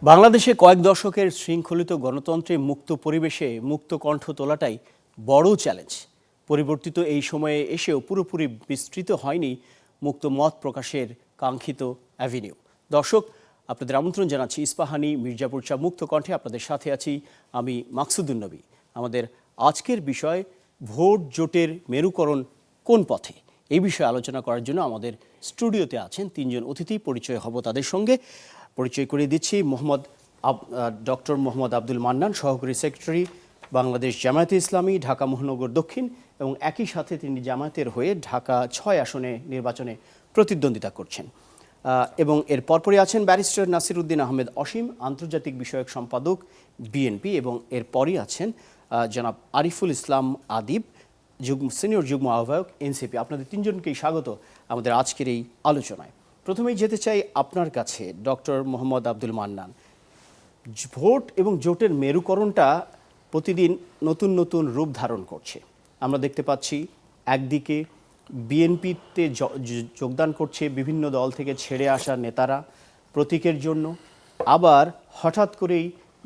বাংলাদেশে কয়েক দশকের শৃঙ্খলিত গণতন্ত্রে মুক্ত পরিবেশে মুক্ত কণ্ঠ তোলাটাই বড় চ্যালেঞ্জ। পরিবর্তিত এই সময়ে এসেও পুরোপুরি বিস্তৃত হয়নি মুক্ত মত প্রকাশের কাঙ্ক্ষিত অ্যাভিনিউ। দর্শক, আপনাদের আমন্ত্রণ জানাচ্ছি ইস্পাহানি মির্জাপুর চা মুক্ত কণ্ঠে। আপনাদের সাথে আছি আমি মাকসুদুন নবী। আমাদের আজকের বিষয় ভোট জোটের মেরুকরণ কোন পথে। এই বিষয়ে আলোচনা করার জন্য আমাদের স্টুডিওতে আছেন তিনজন অতিথি। পরিচয় হব তাদের সঙ্গে। পরিচয় করিয়ে দিচ্ছি ডক্টর মোহাম্মদ আব্দুল মান্নান, সহকারী সেক্রেটারি, বাংলাদেশ জামায়াতে ইসলামী, ঢাকা মহানগর দক্ষিণ, এবং একই সাথে তিনি জামায়াতের হয়ে ঢাকা 6 আসনে নির্বাচনে প্রতিদ্বন্দ্বিতা করছেন। এবং এর পরপরই আছেন ব্যারিস্টার নাসির উদ্দিন আহমেদ অসীম, আন্তর্জাতিক বিষয়ক সম্পাদক, বিএনপি, এবং এরপরই আছেন জনাব আরিফুল ইসলাম আদিব, সিনিয়র যুগ্ম আহ্বায়ক, এনসিপি। আপনাদের তিনজনকেই স্বাগত আমাদের আজকের এই আলোচনায়। প্রথমেই যেতে চাই আপনার কাছে ডক্টর মোহাম্মদ আব্দুল মান্নান। ভোট এবং জোটের মেরুকরণটা প্রতিদিন নতুন নতুন রূপ ধারণ করছে। আমরা দেখতে পাচ্ছি একদিকে বিএনপিতে যোগদান করছে বিভিন্ন দল থেকে ছেড়ে আসা নেতারা প্রতীকের জন্য, আবার হঠাৎ করেই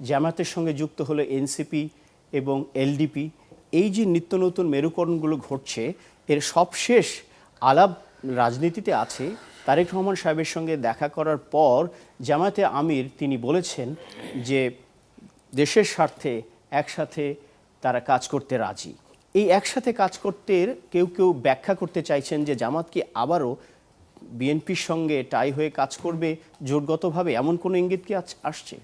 জামায়াতের সঙ্গে যুক্ত হলো এনসিপি এবং এলডিপি। এই যে নিত্য নতুন মেরুকরণগুলো ঘটছে, এর সবশেষ আলাপ রাজনীতিতে আছে। তারেক রহমান সাহেবের সঙ্গে দেখা করার পর জামায়াতে আমির তিনি বলেছেন যে দেশের স্বার্থে একসাথে তারা কাজ করতে রাজি। এই একসাথে কাজ করতে কেউ কেউ ব্যাখ্যা করতে চাইছেন যে জামাত কি আবারও বিএনপির সঙ্গে টাই হয়ে কাজ করবে জোটগতভাবে, এমন কোনো ইঙ্গিত কি আসছে?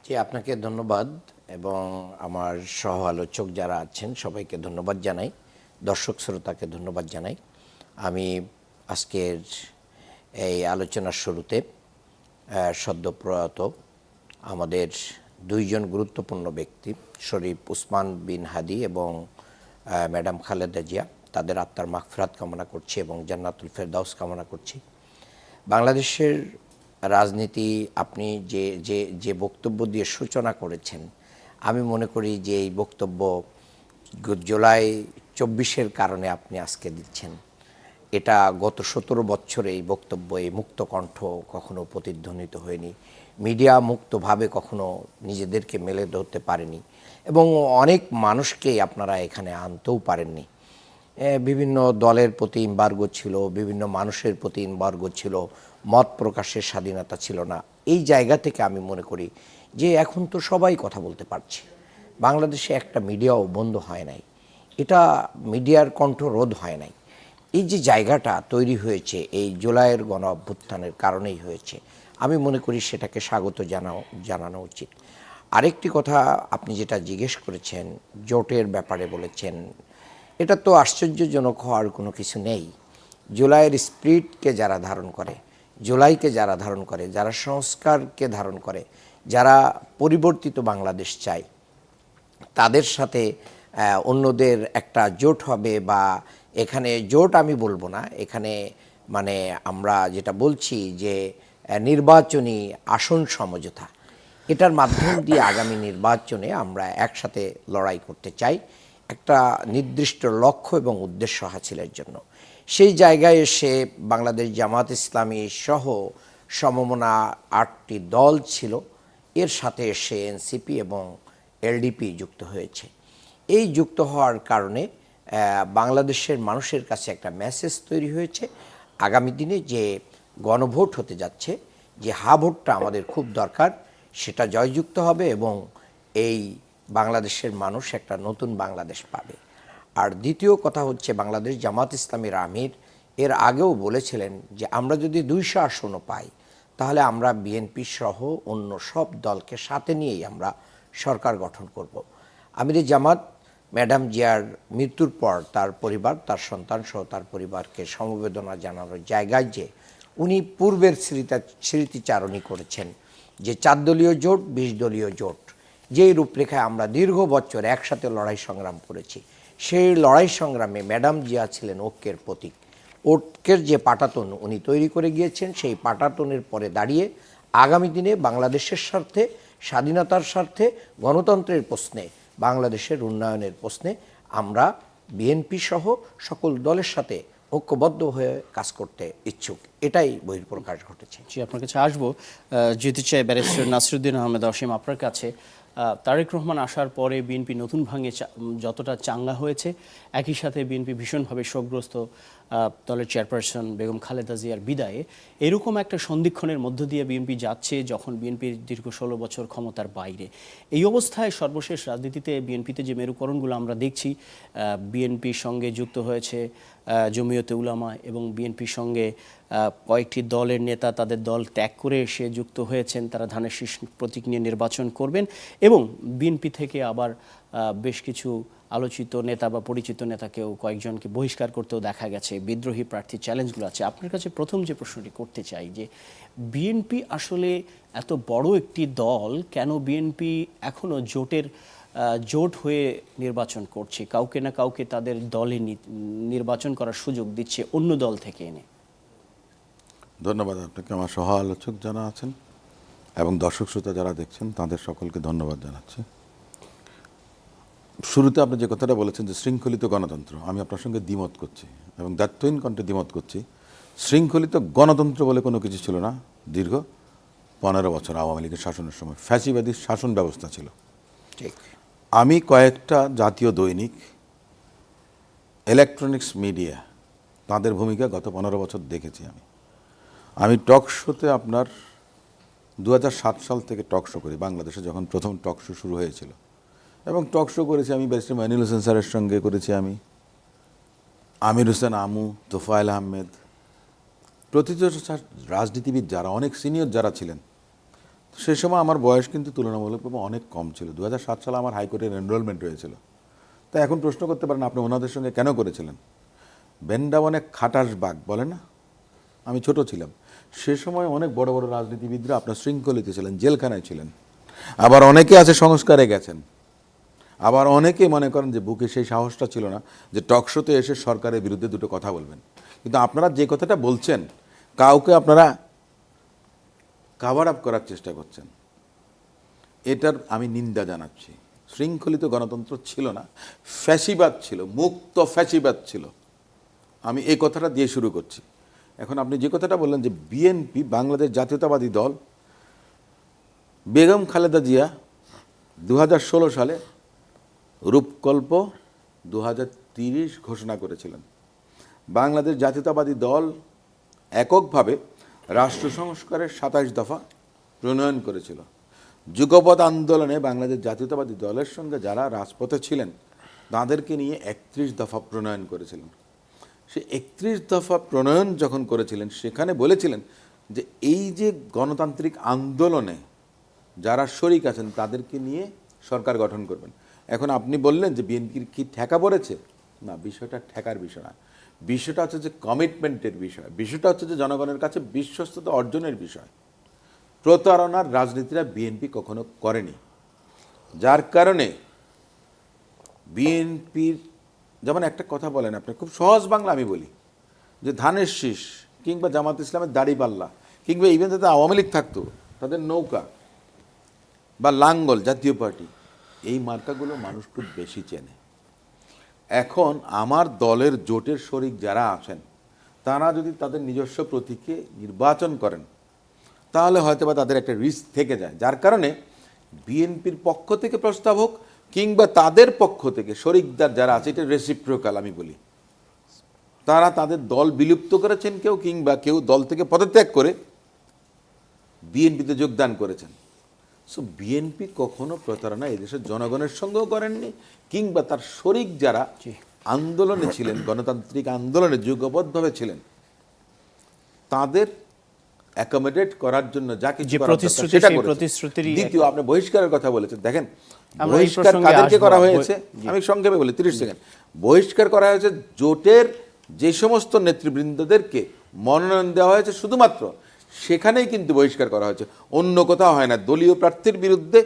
জি, আপনাকে ধন্যবাদ এবং আমার সহ আলোচক যারা আছেন সবাইকে ধন্যবাদ জানাই, দর্শক শ্রোতাকে ধন্যবাদ জানাই। আমি আজকের এই আলোচনার শুরুতে সদ্যপ্রয়াত আমাদের দুইজন গুরুত্বপূর্ণ ব্যক্তি, শরীফ উসমান বিন হাদি এবং ম্যাডাম খালেদা জিয়া, তাদের আত্মার মাগফিরাত কামনা করছি এবং জান্নাতুল ফেরদাউস কামনা করছি। বাংলাদেশের রাজনীতি আপনি যে যে যে বক্তব্য দিয়ে সূচনা করেছেন, আমি মনে করি যে এই বক্তব্য জুলাই 24-এর কারণে আপনি আজকে দিচ্ছেন। এটা গত 17 বছরে এই বক্তব্য, এই মুক্ত কণ্ঠ কখনো প্রতিধ্বনিত হয়নি। মিডিয়া মুক্তভাবে কখনো নিজেদেরকে মেলে ধরতে পারেনি এবং অনেক মানুষকেই আপনারা এখানে আনতেও পারেননি। বিভিন্ন দলের প্রতি এমবার্গো ছিল, বিভিন্ন মানুষের প্রতি এমবার্গো ছিল, মত প্রকাশের স্বাধীনতা ছিল না। এই জায়গা থেকে আমি মনে করি যে এখন তো সবাই কথা বলতে পারছে। বাংলাদেশে একটা মিডিয়াও বন্ধ হয় নাই, এটা মিডিয়ার কণ্ঠ রোধ হয় নাই। এই যে জায়গাটা তৈরি হয়েছে এই জুলাইয়ের গণ অভ্যুত্থানের কারণেই হয়েছে, আমি মনে করি সেটাকে স্বাগত জানানো উচিত। আরেকটি কথা আপনি যেটা জিজ্ঞেস করেছেন, জোটের ব্যাপারে বলেছেন, এটা তো আশ্চর্যজনক হওয়ার কোনো কিছু নেই। জুলাইয়ের স্পিরিটকে যারা ধারণ করে, জুলাইকে যারা ধারণ করে, যারা সংস্কারকে ধারণ করে, যারা পরিবর্তিত বাংলাদেশ চায়, তাদের সাথে অন্যদের একটা জোট হবে, বা এখানে জোট আমি বলবো না, এখানে মানে আমরা যেটা বলছি যে নির্বাচনী আসন সমঝোতা, এটার মাধ্যম দিয়ে আগামী নির্বাচনে আমরা একসাথে লড়াই করতে চাই একটা নির্দিষ্ট লক্ষ্য এবং উদ্দেশ্য হাসিলের জন্য। সেই জায়গায় এসে বাংলাদেশ জামাত ইসলামী সহ সমমনা 8টি দল ছিল, এর সাথে এসে এনসিপি এবং এলডিপি যুক্ত হয়েছে। এই যুক্ত হওয়ার কারণে বাংলাদেশের মানুষের কাছে একটা মেসেজ তৈরি হয়েছে আগামী দিনে যে গণভোট হতে যাচ্ছে, যে হা ভোটটা আমাদের খুব দরকার, সেটা জয়যুক্ত হবে এবং এই বাংলাদেশের মানুষ একটা নতুন বাংলাদেশ পাবে। আর দ্বিতীয় কথা হচ্ছে, বাংলাদেশ জামাত ইসলামীর আমির এর আগেও বলেছিলেন যে আমরা যদি 200 আসনও পাই তাহলে আমরা বিএনপি সহ অন্য সব দলকে সাথে নিয়েই আমরা সরকার গঠন করব। আমির জামাত ম্যাডাম জিয়ার মৃত্যুর পর তার পরিবার, তার সন্তান সহ তার পরিবারকে সমবেদনা জানানোর জায়গায় যে উনি পূর্বের স্মৃতিচারণী করেছেন যে 4 দলীয় জোট, 20 দলীয় জোট, যেই রূপরেখায় আমরা দীর্ঘ বছর একসাথে লড়াই সংগ্রাম করেছি, সেই লড়াই সংগ্রামে ম্যাডাম জিয়া ছিলেন ঐক্যের প্রতীক। ঐক্যের যে পাটাতন উনি তৈরি করে গিয়েছেন, সেই পাটাতনের পরে দাঁড়িয়ে আগামী দিনে বাংলাদেশের স্বার্থে, স্বাধীনতার স্বার্থে, গণতন্ত্রের প্রশ্নে, বাংলাদেশের উন্নয়নের প্রশ্নে আমরা বিএনপি সহ সকল দলের সাথে ঐক্যবদ্ধ হয়ে কাজ করতে ইচ্ছুক, এটাই বহিঃপ্রকাশ ঘটেছে। জি, আপনার কাছে আসবো। যেতে চাই ব্যারিস্টার নাসিরুদ্দিন আহমেদ অসীম আপনার কাছে। তারেক রহমান আসার পরে বিএনপি নতুন ভাঙে যতটা চাঙ্গা হয়েছে, একই সাথে বিএনপি ভীষণভাবে শোকগ্রস্ত দলের চেয়ারপারসন বেগম খালেদা জিয়ার বিদায়ে। এরকম একটা সন্ধিক্ষণের মধ্য দিয়ে বিএনপি যাচ্ছে, যখন বিএনপির দীর্ঘ 16 বছর ক্ষমতার বাইরে। এই অবস্থায় সর্বশেষ রাজনীতিতে বিএনপিতে যে মেরুকরণগুলো আমরা দেখছি, বিএনপির সঙ্গে যুক্ত হয়েছে জমিয়তে উলামা, এবং বিএনপির সঙ্গে কয়েকটি দলের নেতা তাদের দল ত্যাগ করে এসে যুক্ত হয়েছেন। তারা ধানের শীষ প্রতীক নিয়ে নির্বাচন করবেন, এবং বিএনপি থেকে আবার বেশ কিছু আলোচিত নেতা বা পরিচিত নেতাকেও কয়েকজনকে বহিষ্কার করতেও দেখা গেছে। বিদ্রোহী প্রার্থী চ্যালেঞ্জগুলো আছে। আপনার কাছে প্রথম যে প্রশ্নটি করতে চাই, যে বিএনপি আসলে এত বড় একটি দল, কেন বিএনপি এখনও জোট হয়ে নির্বাচন করছে? কাউকে না কাউকে তাদের দলে নির্বাচন করার সুযোগ দিচ্ছে অন্য দল থেকে এনে। ধন্যবাদ আপনাকে। আমার সহ আলোচক যারা আছেন এবং দর্শক শ্রোতা যারা দেখছেন, তাদের সকলকে ধন্যবাদ জানাচ্ছি। শুরুতে আপনি যে কথাটা বলেছেন যে শৃঙ্খলিত গণতন্ত্র, আমি আপনার সঙ্গে দ্বিমত করছি এবং দায়িত্বহীন কণ্ঠে দ্বিমত করছি। শৃঙ্খলিত গণতন্ত্র বলে কোনো কিছু ছিল না। দীর্ঘ 15 বছর আওয়ামী লীগের শাসনের সময় ফ্যাসিবাদী শাসন ব্যবস্থা ছিল। ঠিক। আমি কয়েকটা জাতীয় দৈনিক, ইলেকট্রনিক্স মিডিয়া, তাদের ভূমিকা গত 15 বছর দেখেছি। আমি টক শোতে আপনার 2007 সাল থেকে টক শো করি, বাংলাদেশে যখন প্রথম টক শো শুরু হয়েছিল, এবং টক শো করেছি আমি ব্যারিস্টার মাইনুল হোসেন স্যারের সঙ্গে করেছি, আমি আমির হোসেন আমু, তোফায়েল আহমেদ, প্রতিটি রাজনীতিবিদ যারা অনেক সিনিয়র যারা ছিলেন। সে সময় আমার বয়স কিন্তু তুলনামূলকভাবে অনেক কম ছিল। 2007 সালে আমার হাইকোর্টের এনরোলমেন্ট হয়েছিল। তা এখন প্রশ্ন করতে পারেন আপনি ওনাদের সঙ্গে কেন করেছিলেন? বৃন্দাবনে খাটাস বাঘ বলে না, আমি ছোট ছিলাম। সে সময় অনেক বড় বড় রাজনীতিবিদরা আপনার শৃঙ্খলিত ছিলেন, জেলখানায় ছিলেন। আবার অনেকে আছে সংস্কারে গেছেন, আবার অনেকে মনে করেন যে বুকে সেই সাহসটা ছিল না যে টকশোতে এসে সরকারের বিরুদ্ধে দুটো কথা বলবেন। কিন্তু আপনারা যে কথাটা বলছেন, কাউকে আপনারা কাভার আপ করার চেষ্টা করছেন, এটার আমি নিন্দা জানাচ্ছি। শৃঙ্খলিত গণতন্ত্র ছিল না, ফ্যাসিবাদ ছিল, মুক্ত ফ্যাসিবাদ ছিল। আমি এই কথাটা দিয়ে শুরু করছি। এখন আপনি যে কথাটা বললেন যে বিএনপি বাংলাদেশ জাতীয়তাবাদী দল, বেগম খালেদা জিয়া 2016 সালে রূপকল্প 2030 ঘোষণা করেছিলেন। বাংলাদেশ জাতীয়তাবাদী দল এককভাবে রাষ্ট্র সংস্কারের 27 দফা প্রণয়ন করেছিল। যুগপৎ আন্দোলনে বাংলাদেশ জাতীয়তাবাদী দলের সঙ্গে যারা রাজপথে ছিলেন, তাদেরকে নিয়ে 31 দফা প্রণয়ন করেছিলেন। সে 31 দফা প্রণয়ন যখন করেছিলেন, সেখানে বলেছিলেন যে এই যে গণতান্ত্রিক আন্দোলনে যারা শরিক আছেন তাদেরকে নিয়ে সরকার গঠন করবেন। এখন আপনি বললেন যে বিএনপির কি ঠেকা পড়েছে? না, বিষয়টা ঠেকার বিষয় না। বিষয়টা হচ্ছে যে কমিটমেন্টের বিষয়, বিষয়টা হচ্ছে যে জনগণের কাছে বিশ্বস্ততা অর্জনের বিষয়। প্রতারণার রাজনীতিরা বিএনপি কখনো করেনি, যার কারণে বিএনপির, যেমন একটা কথা বলেন আপনি, খুব সহজ বাংলা আমি বলি, যে ধানের শীষ কিংবা জামাত ইসলামের দাড়িপাল্লা কিংবা ইভেন যাতে আওয়ামী লীগ থাকতো তাদের নৌকা বা লাঙ্গল জাতীয় পার্টি, এই মার্কাগুলো মানুষ খুব বেশি চেনে। এখন আমার দলের জোটের শরিক যারা আছেন, তারা যদি তাদের নিজস্ব প্রতীকে নির্বাচন করেন, তাহলে হয়তো বা তাদের একটা রিস্ক থেকে যায়। যার কারণে বিএনপির পক্ষ থেকে প্রস্তাব হোক কিংবা তাদের পক্ষ থেকে শরিকদার যারা আছে, এটা রেসিপ্রোকাল আমি বলি, তারা তাদের দল বিলুপ্ত করেছেন কেউ, কিংবা কেউ দল থেকে পদত্যাগ করে বিএনপিতে যোগদান করেছেন। সো বিএনপি কখনো প্রতারণা এদেশের জনগণের সঙ্গেও করেননি, কিংবা তার শরিক যারা আন্দোলনে ছিলেন, গণতান্ত্রিক আন্দোলনে যুগবদ্ধভাবে ছিলেন, তাদের অ্যাকোমোডেট করার জন্য যা কিছু করা দরকার সেটা করেছে। দ্বিতীয়, আপনি বহিষ্কারের কথা বলেছেন, দেখেন বহিষ্কার কাদেরকে করা হয়েছে, আমি সংক্ষেপে বলি 30 সেকেন্ড। বহিষ্কার করা হয়েছে জোটের যে সমস্ত নেতৃবৃন্দদেরকে মনোনয়ন দেওয়া হয়েছে শুধুমাত্র সেখানেই কিন্তু বহিষ্কার করা হয়েছে, অন্য কোথাও হয় না। দলীয় প্রার্থীর বিরুদ্ধে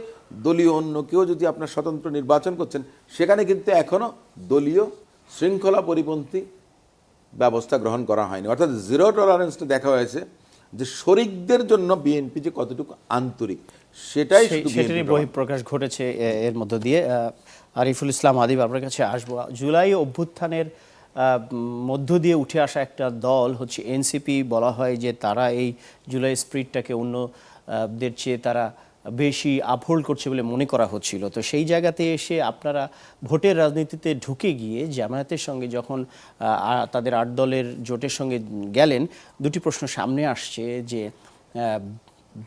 দলীয় অন্য কেউ যদি আপনার স্বতন্ত্র নির্বাচন করছেন, সেখানে কিন্তু এখনও দলীয় শৃঙ্খলা পরিপন্থী ব্যবস্থা গ্রহণ করা হয়নি। অর্থাৎ জিরো টলারেন্সটা দেখা হয়েছে যে শরিকদের জন্য বিএনপি যে কতটুকু আন্তরিক, সেটাই সেটারই বহিঃপ্রকাশ ঘটেছে এর মধ্য দিয়ে। আরিফুল ইসলাম আদিব, আপনার কাছে আসবো। জুলাই অভ্যুত্থানের মধ্য দিয়ে উঠে আসা একটা দল হচ্ছে এনসিপি। বলা হয় যে তারা এই জুলাই স্প্রিটটাকে অন্যদের চেয়ে তারা বেশি আপহোল্ড করছে বলে মনে করা হচ্ছিল। তো সেই জায়গাতে এসে আপনারা ভোটের রাজনীতিতে ঢুকে গিয়ে জামায়াতের সঙ্গে যখন তাদের 8 দলের জোটের সঙ্গে গেলেন, দুটি প্রশ্ন সামনে আসছে যে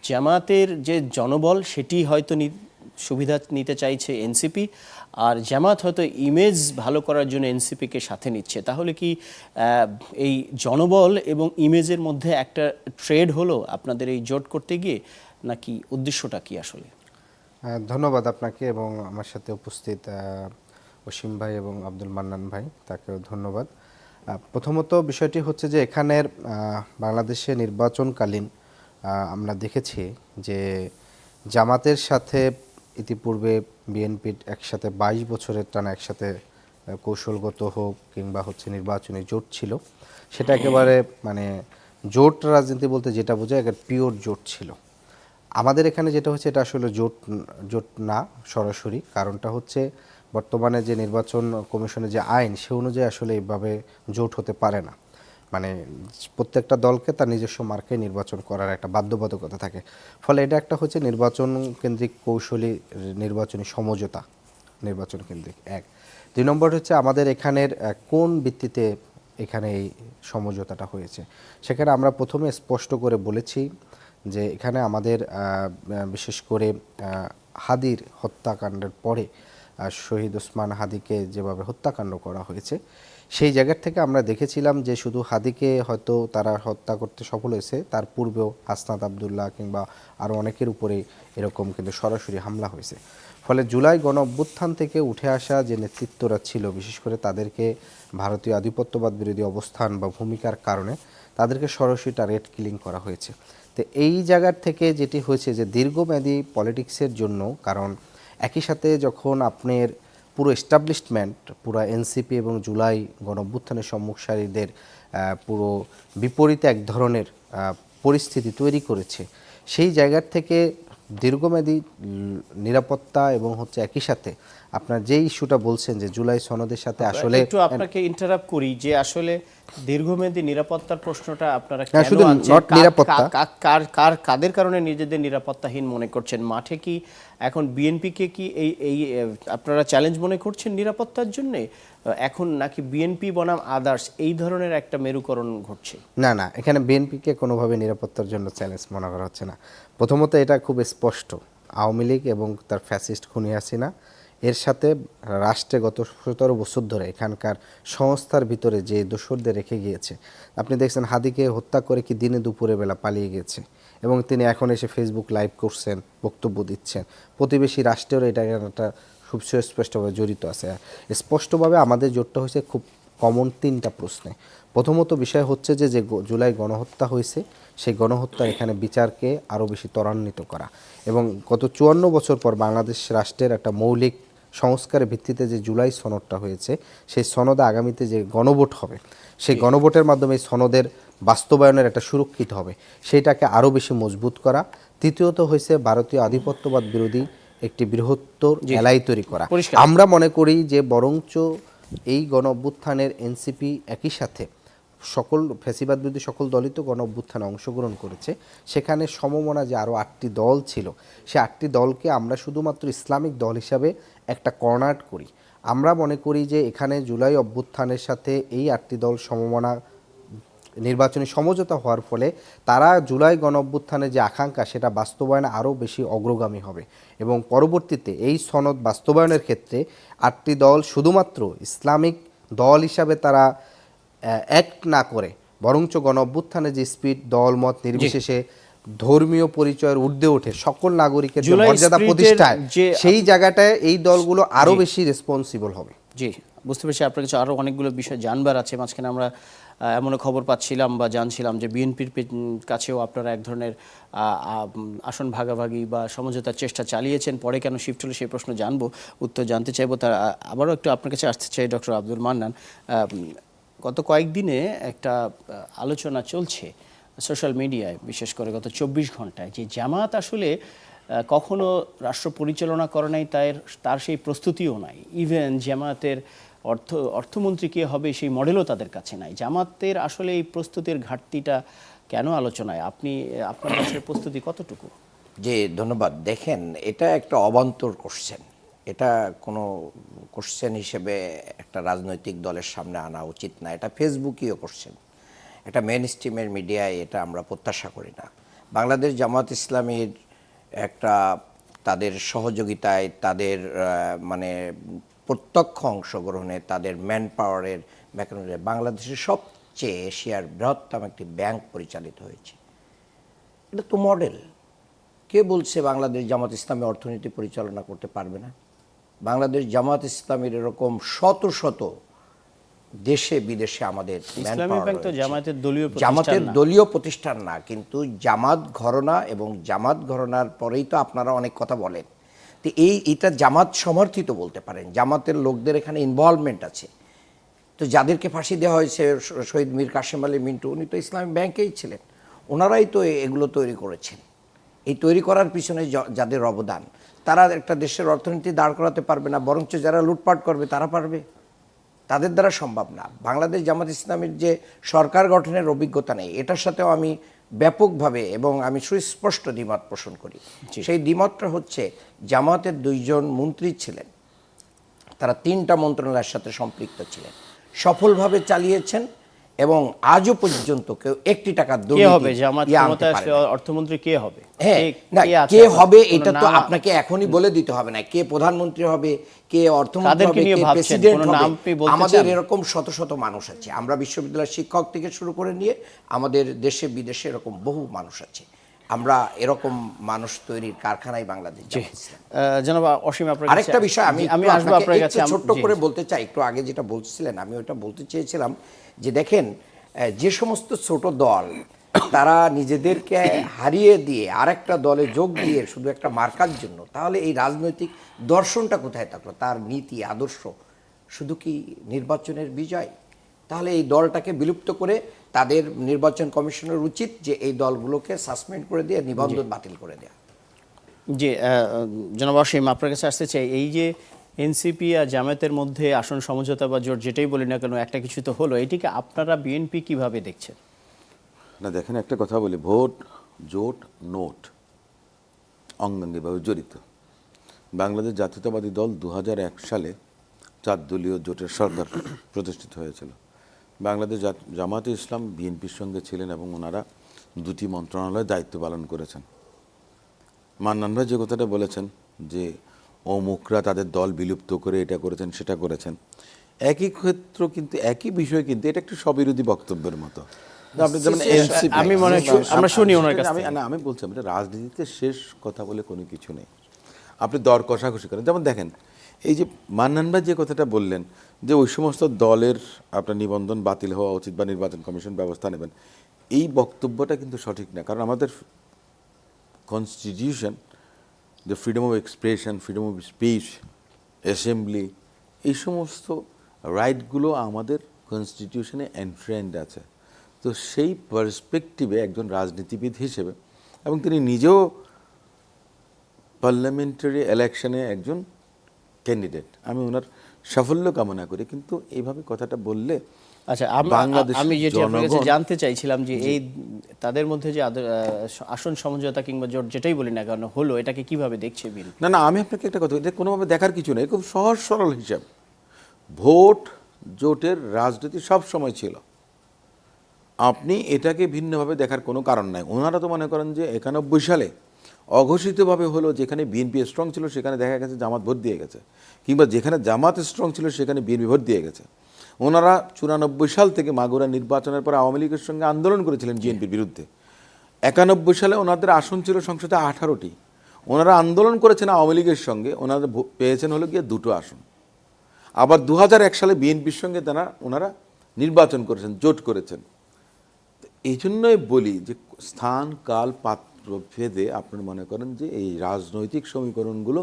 জামায়াতের যে জনবল সেটি হয়তো সুবিধা নিতে চাইছে এনসিপি, আর জামাত হয়তো ইমেজ ভালো করার জন্য এনসিপিকে সাথে নিচ্ছে। তাহলে কি এই জনবল এবং ইমেজের মধ্যে একটা ট্রেড হলো আপনাদের এই জোট করতে গিয়ে, নাকি উদ্দেশ্যটা কি আসলে? ধন্যবাদ আপনাকে এবং আমার সাথে উপস্থিত অসীম ভাই এবং আব্দুল মান্নান ভাই, তাকেও ধন্যবাদ। প্রথমত বিষয়টি হচ্ছে যে এখানের বাংলাদেশে নির্বাচনকালীন আমরা দেখেছি যে জামাতের সাথে ইতিপূর্বে বিএনপির একসাথে 22 বছরের টানা একসাথে কৌশলগত হোক কিংবা হচ্ছে নির্বাচনী জোট ছিল। সেটা একেবারে মানে জোট রাজনীতি বলতে যেটা বোঝায় একটা পিওর জোট ছিল। আমাদের এখানে যেটা হচ্ছে এটা আসলে জোট না সরাসরি। কারণটা হচ্ছে বর্তমানে যে নির্বাচন কমিশনের যে আইন সে অনুযায়ী আসলে এইভাবে জোট হতে পারে না। মানে প্রত্যেকটা দলকে তার নিজস্ব মার্কে নির্বাচন করার একটা বাধ্যবাধকতা থাকে। ফলে এটা একটা হচ্ছে নির্বাচন কেন্দ্রিক কৌশলী নির্বাচনী সমঝোতা, নির্বাচন কেন্দ্রিক এক। 2 নম্বর হচ্ছে আমাদের এখানের কোন ভিত্তিতে এখানে এই সমঝোতাটা হয়েছে। সেখানে আমরা প্রথমে স্পষ্ট করে বলেছি যে এখানে আমাদের বিশেষ করে হাদির হত্যাকাণ্ডের পরে শহীদ ওসমান হাদিকে যেভাবে হত্যাকাণ্ড করা হয়েছে, সেই জায়গার থেকে আমরা দেখেছিলাম যে শুধু হাদিকে হয়তো তারা হত্যা করতে সফল হয়েছে, তার পূর্বেও হাসনাত আবদুল্লাহ কিংবা আরও অনেকের উপরে এরকম কিন্তু সরাসরি হামলা হয়েছে। ফলে জুলাই গণ অভ্যুত্থান থেকে উঠে আসা যে নেতৃত্বরা ছিল, বিশেষ করে তাদেরকে ভারতীয় আধিপত্যবাদ বিরোধী অবস্থান বা ভূমিকার কারণে তাদেরকে সরাসরি টার্গেট কিলিং করা হয়েছে। তো এই জায়গার থেকে যেটি হয়েছে যে দীর্ঘমেয়াদী পলিটিক্সের জন্য, কারণ একই সাথে যখন আপনার পুরো এস্টাবলিশমেন্ট পুরো এনসিপি এবং জুলাই গণঅভ্যুত্থানের সম্মুখসারীদের পুরো বিপরীতে এক ধরনের পরিস্থিতি তৈরি করেছে, সেই জায়গার থেকে দীর্ঘমেয়াদী নিরাপত্তা এবং হচ্ছে একই সাথে আপনার যে ইস্যুটা বলছেন যে জুলাই সনদের সাথে আসলে একটু আপনাকে ইন্টারাপ্ট করি যে আসলে দীর্ঘমেয়াদী নিরাপত্তার প্রশ্নটা আপনারা না, কেন শুধু আনছেন? not নিরাপত্তা। কাদের কারণে নিজেদের নিরাপত্তাহীন মনে করছেন? মাঠে কি এখন বিএনপিকে কি এই আপনারা চ্যালেঞ্জ মনে করছেন নিরাপত্তার জন্য এখন, নাকি বিএনপি বনাম আদার্স এই ধরনের একটা মেরুকরণ ঘটছে? না, এখানে বিএনপিকে কোনোভাবে নিরাপত্তার জন্য চ্যালেঞ্জ মনে করা হচ্ছে না। প্রথমত এটা খুব স্পষ্ট, আওয়ামী লীগ এবং তার ফ্যাসিস্ট খুনি হাসিনা এর সাথে রাষ্ট্রে গত 17 বছর ধরে এখানকার সংস্থার ভিতরে যে দোসরদের রেখে গিয়েছে। আপনি দেখছেন হাদিকে হত্যা করে কি দিনে দুপুরে বেলা পালিয়ে গেছে এবং তিনি এখন এসে ফেসবুক লাইভ করছেন, বক্তব্য দিচ্ছেন। প্রতিবেশী রাষ্ট্রেরও এটা একটা খুব সুস্পষ্টভাবে জড়িত আছে। স্পষ্টভাবে আমাদের জোটটা হয়েছে খুব কমন 3টা প্রশ্নে। প্রথমত বিষয় হচ্ছে যে জুলাই গণহত্যা হয়েছে, সেই গণহত্যার এখানে বিচারকে আরও বেশি ত্বরান্বিত করা এবং গত 54 বছর পর বাংলাদেশ রাষ্ট্রের একটা মৌলিক সংস্কারের ভিত্তিতে যে জুলাই সনদটা হয়েছে, সেই সনদে আগামীতে যে গণভোট হবে, সেই গণভোটের মাধ্যমে এই সনদের বাস্তবায়নের একটা সুরক্ষিত হবে, সেইটাকে আরও বেশি মজবুত করা। তৃতীয়ত হয়েছে ভারতীয় আধিপত্যবাদ বিরোধী একটি বৃহত্তর এলাই তৈরি করা। আমরা মনে করি যে বরঞ্চ এই গণ অভ্যুত্থানের এনসিপি একই সাথে সকল ফ্যাসিবাদ বিরোধী সকল দলই তো গণ অভ্যুত্থানে অংশগ্রহণ করেছে, সেখানে সমমনা যে আরও 8টি দল ছিল, সে 8টি দলকে আমরা শুধুমাত্র ইসলামিক দল হিসাবে একটা কর্নার করি। আমরা মনে করি যে এখানে জুলাই অভ্যুত্থানের সাথে এই 8টি দল সমমনা নির্বাচনী সমঝোতা হওয়ার ফলে তারা জুলাই গণ অভ্যুত্থানের যে আকাঙ্ক্ষা সেটা বাস্তবায়নে আরও বেশি অগ্রগামী হবে এবং পরবর্তীতে এই সনদ বাস্তবায়নের ক্ষেত্রে 8টি দল শুধুমাত্র ইসলামিক দল হিসাবে তারা অ্যাক্ট না করে বরঞ্চ গণ অভ্যুত্থানের যে স্পিড দল মত নির্বিশেষে ধর্মীয় পরিচয়ের ঊর্ধ্বে ওঠে সকল নাগরিকের যে মর্যাদা প্রতিষ্ঠায়, সেই জায়গাটায় এই দলগুলো আরও বেশি রেসপন্সিবল হবে। জি, বুঝতে পেরেছি। আপনার কাছে আরও অনেকগুলো বিষয় জানবার আছে। মাঝখানে আমরা এমনও খবর পাচ্ছিলাম বা জানছিলাম যে বিএনপির কাছেও আপনারা এক ধরনের আসন ভাগাভাগি বা সমঝোতার চেষ্টা চালিয়েছেন, পরে কেন শিফট হলো সেই প্রশ্ন জানবো, উত্তর জানতে চাইবো। তার আবারও একটু আপনার কাছে আসতে চাই ডক্টর আব্দুল মান্নান। গত কয়েকদিনে একটা আলোচনা চলছে সোশ্যাল মিডিয়ায়, বিশেষ করে গত 24 ঘন্টায়, যে জামাত আসলে কখনো রাষ্ট্র পরিচালনা করে নাই, তার সেই প্রস্তুতিও নাই। ইভেন জামাতের অর্থমন্ত্রী কে হবে সেই মডেলও তাদের কাছে নাই। জামাতের আসলে এই প্রস্তুতির ঘাটতিটা কেন আলোচনায়? আপনার কাছে প্রস্তুতি কতটুকু? যে ধন্যবাদ। দেখেন, এটা একটা অবান্তর কোশ্চেন। এটা কোনো কোশ্চেন হিসেবে একটা রাজনৈতিক দলের সামনে আনা উচিত না। এটা ফেসবুকীয় কোশ্চেন, এটা মেইন স্ট্রিমের মিডিয়ায় এটা আমরা প্রত্যাশা করি না। বাংলাদেশ জামাত ইসলামীর একটা তাদের সহযোগিতায়, তাদের মানে প্রত্যক্ষ অংশগ্রহণে, তাদের ম্যান পাওয়ারের মেকানিজমে বাংলাদেশের সবচেয়ে এশিয়ার বৃহত্তম একটি ব্যাংক পরিচালিত হয়েছে। এটা তো মডেল। কে বলছে বাংলাদেশ জামাত ইসলামী অর্থনীতি পরিচালনা করতে পারবে না? বাংলাদেশ জামাত ইসলামীর এরকম শত শত দেশে বিদেশে আমাদের ইসলামী ব্যাংক তো জামাতের দলীয় প্রতিষ্ঠান জামাতের না। দলীয় প্রতিষ্ঠান না, কিন্তু জামাত ঘরানা এবং জামাত ঘরানার পরেই তো আপনারা অনেক কথা বলেন। তো এটা জামাত সমর্থিত বলতে পারেন, জামাতের লোকদের এখানে ইনভলভমেন্ট আছে। তো যাদেরকে ফাঁসি দেওয়া হয়েছে, শহীদ মীর কাসেম আলী মিন্টু, উনি তো ইসলামী ব্যাংকেই ছিলেন। ওনারাই তো এগুলো তৈরি করেছেন। এই তৈরি করার পিছনে যাদের অবদান, তারা একটা দেশের অর্থনীতি দাঁড় করাতে পারবে না, বরঞ্চ যারা লুটপাট করবে তারা পারবে। তাদের দ্বারা সম্ভব না। বাংলাদেশ জামাত ইসলামীর যে সরকার গঠনের অভিজ্ঞতা নেই, এটার সাথেও আমি ব্যাপকভাবে এবং আমি সুস্পষ্ট দ্বিমত পোষণ করি। সেই দ্বিমতটা হচ্ছে, জামাতের 2 জন মন্ত্রী ছিলেন, তারা 3টা মন্ত্রণালয়ের সাথে সম্পৃক্ত ছিলেন, সফলভাবে চালিয়েছেন এবং আজও পর্যন্ত কেউ 1 টাকার কে হবে জামাত ক্ষমতায় আসলে অর্থমন্ত্রী কে হবে? হ্যাঁ, না, কে হবে এটা তো আপনাকে এখনই বলে দিতে হবে না। কে প্রধানমন্ত্রী হবে, কে অর্থমন্ত্রী হবে, কে প্রেসিডেন্ট হবে, আমাদের এরকম শত শত মানুষ আছে। আমরা বিশ্ববিদ্যালয়ের শিক্ষক থেকে শুরু করে নিয়ে আমাদের দেশে বিদেশে এরকম বহু মানুষ আছে। আমরা এরকম মানুষ তৈরির কারখানায় বাংলাদেশ জামাত ইসলামী। জনাব অসীম, আপনার কাছে আরেকটা বিষয় আমি আসবো আপনার কাছে, ছোট্ট করে বলতে চাই। একটু আগে যেটা বলছিলেন, আমি ওটা বলতে চেয়েছিলাম যে দেখেন, যে সমস্ত ছোট দল তারা নিজেদেরকে হারিয়ে দিয়ে আরেকটা দলে যোগ দিয়ে শুধু একটা মার্কার জন্য, তাহলে এই রাজনৈতিক দর্শনটা কোথায় থাকলো? তার নীতি আদর্শ শুধু কি নির্বাচনের বিজয়? তাহলে এই দলটাকে বিলুপ্ত করে তাদের নির্বাচন কমিশনের উচিত যে এই দলগুলোকে সাসপেন্ড করে দিয়ে নিবন্ধন বাতিল করে দেয়া। জি, জনাব অসীম, আপনার কাছে আসতে চাই, এই যে এনসিপি আর জামায়াতের মধ্যে আসন সমঝোতা বা জোট যেটাই বলি না কেন, একটা কিছু তো হলো, এটিকে আপনারা বিএনপি কিভাবে দেখছেন? না, দেখেন, একটা কথা বলি, ভোট, জোট, নোট অঙ্গাঙ্গিভাবে জড়িত। বাংলাদেশ জাতীয়তাবাদী দল 2001 সালে 4 দলীয় জোটের সরকার প্রতিষ্ঠিত হয়েছিল। বাংলাদেশ জামাতে ইসলাম বিএনপির সঙ্গে ছিলেন এবং ওনারা 2টি মন্ত্রণালয়ে দায়িত্ব পালন করেছেন। মান্নান ভাই যে কথাটা বলেছেন যে অমুকরা তাদের দল বিলুপ্ত করে এটা করেছেন সেটা করেছেন, একই ক্ষেত্র কিন্তু একই বিষয়, কিন্তু এটা একটু স্ববিরোধী বক্তব্যের মতো। আপনি যেমন আমি মনে আমরা শুনি ওনার কাছে। আমি বলছিলাম, এটা রাজনীতিতে শেষ কথা বলে কোনো কিছু নেই। আপনি দর কষাকষি করেন। যেমন দেখেন, এই যে মান্নান ভাই যে কথাটা বললেন যে ওই সমস্ত দলের আপনার নিবন্ধন বাতিল হওয়া উচিত বা নির্বাচন কমিশন ব্যবস্থা নেবেন, এই বক্তব্যটা কিন্তু সঠিক না। কারণ আমাদের কনস্টিটিউশন, যে freedom of expression, freedom of speech, assembly, এই সমস্ত রাইটগুলো আমাদের কনস্টিটিউশনে এনফ্রেন্ড আছে। তো সেই পার্সপেক্টিভে একজন রাজনীতিবিদ হিসেবে, এবং তিনি নিজেও পার্লামেন্টারি ইলেকশনে একজন ক্যান্ডিডেট, আমি ওনার সাফল্য কামনা করি। কিন্তু এইভাবে কথাটা বললে, আচ্ছা, আমি যেটা আপনার কাছে জানতে চাইছিলাম যে এই তাদের মধ্যে যে আসন সমঝোতা কিংবা জোট যেটাই বলি না কেন হলো, এটাকে কিভাবে দেখছে বিল? না, আমি আপনাকে একটা কথা, এটা কোনোভাবে দেখার কিছু নেই, খুব সহজ সরল হিসাব। ভোট জোটের রাজনীতি সব সময় ছিল, আপনি এটাকে ভিন্নভাবে দেখার কোনো কারণ নাই। ওনারা তো মনে করেন যে 91 সালে অঘোষিতভাবে হলো, যেখানে বিএনপি স্ট্রং ছিল সেখানে দেখা গেছে জামাত ভোট দিয়ে গেছে, কিংবা যেখানে জামাত স্ট্রং ছিল সেখানে বিএনপি ভোট দিয়ে গেছে। ওনারা 94 সাল থেকে মাগুরা নির্বাচনের পর আওয়ামী লীগের সঙ্গে আন্দোলন করেছিলেন বিএনপির বিরুদ্ধে। 91 সালে ওনাদের আসন ছিল সংসদে 18টি, ওনারা আন্দোলন করেছেন আওয়ামী লীগের সঙ্গে, ওনারা পেয়েছেন হলো গিয়ে 2টো আসন। আবার 2001 সালে বিএনপির সঙ্গে ওনারা নির্বাচন করেছেন, জোট করেছেন। এই জন্যই বলি যে স্থান কাল পাত্র ভেদে আপনার মনে করেন যে এই রাজনৈতিক সমীকরণগুলো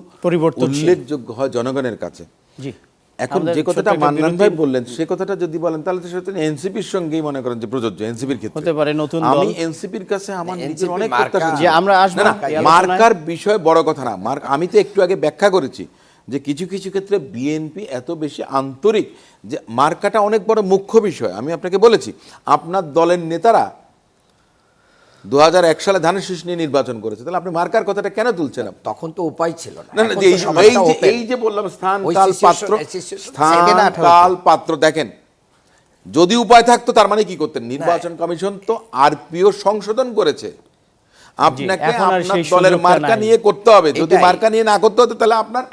উল্লেখযোগ্য হয় জনগণের কাছে। জি, এখন যে কথাটা মান্নান ভাই বললেন সে কথাটা যদি বলেন তাহলে তো সেটা এনসিপির সঙ্গেই মনে করেন যে প্রযোজ্য, এনসিপির ক্ষেত্রে হতে পারে নতুন দল। আমি এনসিপির কাছে আমার নিজের অনেক প্রত্যাশা, যে আমরা আসবো মার্কার বিষয় বড় কথা না। আমি তো একটু আগে ব্যাখ্যা করেছি যে কিছু কিছু ক্ষেত্রে বিএনপি এত বেশি আন্তরিক যে মার্কাটা অনেক বড় মুখ্য বিষয়। আমি আপনাকে বলেছি, আপনার দলের নেতারা 2001 সালে ধানের শীষ নিয়ে নির্বাচন করেছে, তাহলে আপনি মার্কার কথাটা কেন তুলছেন না? তখন তো উপায় ছিল না। না না, এখন যে তো সমাজটা open। এই যে বললাম স্থান ওই কাল situation- পাত্র, situation- স্থান second 18 কাল পাত্র দেখেন, যদি উপায় থাকতো তার মানে কি করতেন? নির্বাচন কমিশন তো আরপিও সংশোধন করেছে, আপনাকে এখন আর আপনার সেই দলের সুযোগটা মার্কা নাই। নিয়ে করতে হবে। যদি এটাই। মার্কা নিয়ে না করতে হতো তাহলে আপনার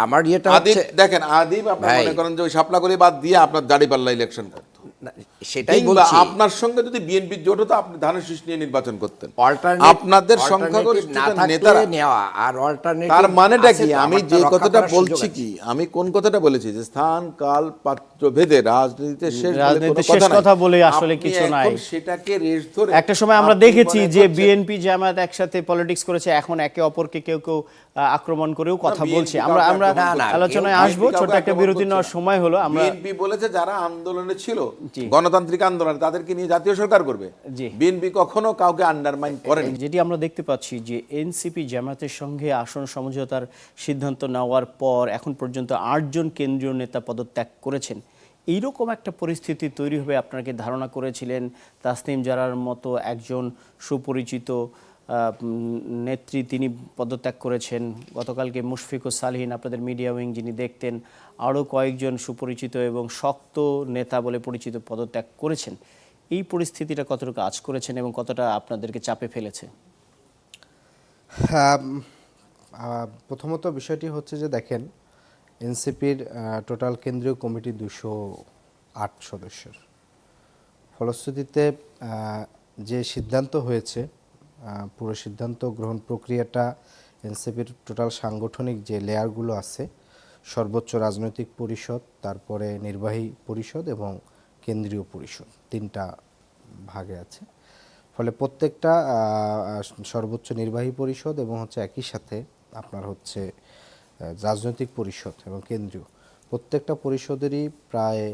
আমার ইয়েটা আদিব, হচ্ছে দেখেন আদিব আপনার ভাই। মনে করেন যে ওই শাপলা করে বাদ দিয়ে আপনার দাড়িপাল্লা ইলেকশন করতো, না, সেটাই কিংবা বলছি। আপনার সঙ্গে যদি বিএনপি জোট হতো আপনি ধানের শীষ নিয়ে নির্বাচন করতেন। Alternative- আপনাদের alternative সংখ্যাগরিষ্ঠ না থাকলে নেতারা নেওয়া আর alternative তার মানেটা আছে কি? তো, আমি আমার তো যে রক্ষা কথাটা করার সুযোগ বলছি আছে। কি, আমি কোন কথাটা বলেছি যে স্থান কাল পাত্র ভেদে রাজনীতিতে শেষ বলে কোনো রাজনীতিতে শেষ নাই। কথা বলে আসলে আপনি কিছু এখন নাই। সেটাকে রেশ ধরে একটা সময় আমরা আপনি দেখেছি মনে যে করছেন- বিএনপি জামায়াত একসাথে পলিটিক্স করেছে, এখন একে অপরকে কেউ কেউ আক্রমণ করেও কথা BNP বলছে। কাউকে আমরা আক্রমণ করছে না। আলোচনায় BNP আসবো, কাউকে ছোট একটা আক্রমণ বিরতি করছে নেওয়ার না। সময় হলো। আমরা বিএনপি বলেছে যারা আন্দোলনে ছিল, জি। গণতান্ত্রিক আন্দোলনে, তাদেরকে নিয়ে জাতীয় সরকার করবে। জি। বিএনপি কখনো কাউকে আন্ডারমাইন করেনি। যেটি আমরা দেখতে পাচ্ছি যে এনসিপি জামায়াতের সঙ্গে আসন সমঝোতার সিদ্ধান্ত নেওয়ার পর এখন পর্যন্ত 8 জন কেন্দ্রীয় নেতা পদত্যাগ করেছেন। এইরকম একটা পরিস্থিতি তৈরি হবে আপনারা কি ধারণা করেছিলেন? তাসনিম জারার মতো একজন সুপরিচিত নেত্রী তিনি পদত্যাগ করেছেন। গতকালকে মুশফিকুর সালিহিন, আপনাদের মিডিয়া উইং যিনি দেখতেন, আরও কয়েকজন সুপরিচিত এবং শক্ত নেতা বলে পরিচিত পদত্যাগ করেছেন। এই পরিস্থিতিটা কতটুকু আঁচ করেছেন এবং কতটা আপনাদেরকে চাপে ফেলেছে? প্রথমত বিষয়টি হচ্ছে যে দেখেন, এনসিপির টোটাল কেন্দ্রীয় কমিটি 208 সদস্যের। ফলশ্রুতিতে যে সিদ্ধান্ত হয়েছে, পুরো সিদ্ধান্ত গ্রহণ প্রক্রিয়াটা এনসিপির টোটাল সাংগঠনিক যে লেয়ারগুলো আছে, সর্বোচ্চ রাজনৈতিক পরিষদ, তারপরে নির্বাহী পরিষদ এবং কেন্দ্রীয় পরিষদ, 3টা ভাগে আছে। ফলে প্রত্যেকটা সর্বোচ্চ নির্বাহী পরিষদ এবং হচ্ছে একই সাথে আপনার হচ্ছে রাজনৈতিক পরিষদ এবং কেন্দ্রীয়, প্রত্যেকটা পরিষদেরই প্রায়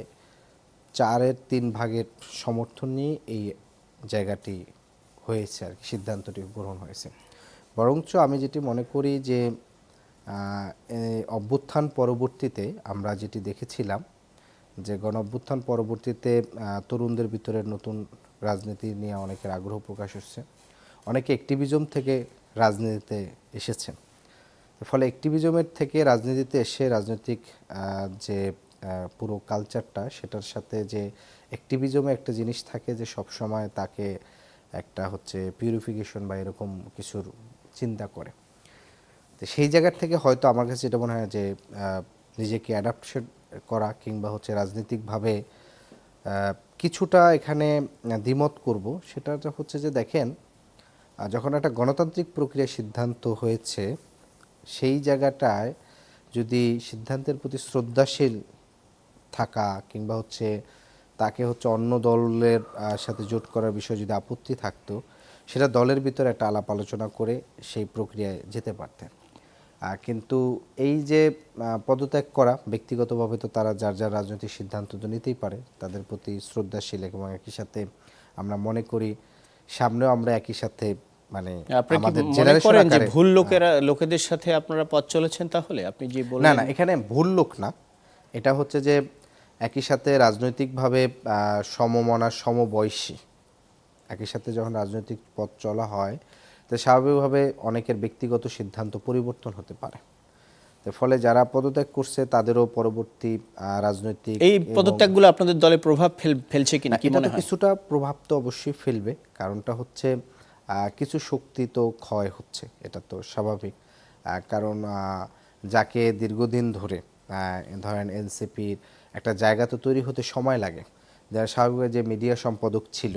4/3 ভাগের সমর্থন নিয়ে এই জায়গাটি হয়েছে আর কি, সিদ্ধান্তটি গ্রহণ হয়েছে। বরঞ্চ আমি যেটি মনে করি যে এই অভ্যুত্থান পরবর্তীতে আমরা যেটি দেখেছিলাম যে গণ অভ্যুত্থান পরবর্তীতে তরুণদের ভিতরে নতুন রাজনীতি নিয়ে অনেকের আগ্রহ প্রকাশ হচ্ছে, অনেকে অ্যাক্টিভিজম থেকে রাজনীতিতে এসেছেন। ফলে অ্যাক্টিভিজমের থেকে রাজনীতিতে এসে রাজনৈতিক যে পুরো কালচারটা, সেটার সাথে যে অ্যাক্টিভিজমে একটা জিনিস থাকে যে সব সময় তাকে একটা হচ্ছে পিউরিফিকেশন বা এরকম কিছুর চিন্তা করে। তো সেই জায়গার থেকে হয়তো আমার কাছে এটা মনে হয় যে নিজেকে অ্যাডাপ্টেশন করা কিংবা হচ্ছে রাজনৈতিকভাবে কিছুটা এখানে দ্বিমত করব, সেটা হচ্ছে যে দেখেন, যখন একটা গণতান্ত্রিক প্রক্রিয়া সিদ্ধান্ত হয়েছে, সেই জায়গাটায় যদি সিদ্ধান্তের প্রতি শ্রদ্ধাশীল থাকা কিংবা হচ্ছে তাকে হচ্ছে অন্য দলের সাথে জোট করার বিষয়ে যদি আপত্তি থাকতো, সেটা দলের ভিতরে একটা আলাপ আলোচনা করে সেই প্রক্রিয়ায় যেতে পারতেন। কিন্তু এই যে পদত্যাগ করা, ব্যক্তিগতভাবে তো তারা যার যার রাজনৈতিক সিদ্ধান্ত তো নিতেই পারে, তাদের প্রতি শ্রদ্ধাশীল এবং একই সাথে আমরা মনে করি সামনেও আমরা একই সাথে মানে আপনি কি আমাদের মনে জেনারেশন করেন যে আকারে ভুল লোকেদের সাথে আপনারা পথ চলেছেন? তাহলে আপনি যে না বললেন না, এখানে ভুল লোক না, এটা হচ্ছে যে একই সাথে রাজনৈতিকভাবে সমমনা সমবয়সী একই সাথে যখন রাজনৈতিক পথ চলা হয়, তো স্বাভাবিকভাবে অনেকের ব্যক্তিগত সিদ্ধান্ত পরিবর্তন হতে পারে। তো ফলে যারা পদত্যাগ করছে তাদেরও পরবর্তী রাজনৈতিক এই পদত্যাগগুলো আপনাদের দলে প্রভাব ফেলছে কিনা কি এটা মনে তো হয়? কিছুটা প্রভাব তো অবশ্যই ফেলবে, কারণটা হচ্ছে কিছু শক্তি তো ক্ষয় হচ্ছে, এটা তো স্বাভাবিক। কারণ যাকে দীর্ঘদিন ধরে ধরেন এনসিপির একটা জায়গা তো তৈরি হতে সময় লাগে, যারা স্বাভাবিক যে মিডিয়া সম্পাদক ছিল,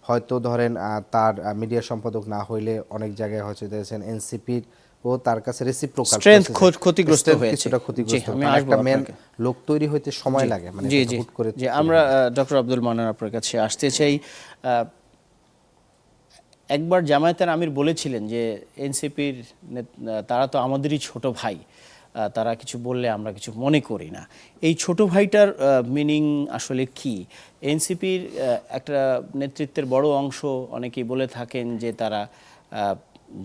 হয়তো ধরেন তার মিডিয়া সম্পাদক না হইলে অনেক জায়গায় হচ্ছে দেখেছেন এনসিপির ও তার কাছে রেসিপ্রোকাল Strength ক্ষতিগ্রস্ত হয়েছে। কিছুটা ক্ষতিগ্রস্ত, জি, আমি কারণ আসবো একটা মেন আপনাকে। লোক তৈরি হইতে সময় লাগে, মানে জি এটা জি হুট করে জি, আমরা ডক্টর আব্দুল মান্নান আপনার কাছে আসতে চাই। একবার জামায়াতের আমির বলেছিলেন যে এনসিপির তারা তো আমাদেরই ছোট ভাই, তারা কিছু বললে আমরা কিছু মনে করি না। এই ছোট ভাইটার মিনিং আসলে কি? এনসিপির একটা নেতৃত্বের বড় অংশ অনেকেই বলে থাকেন যে তারা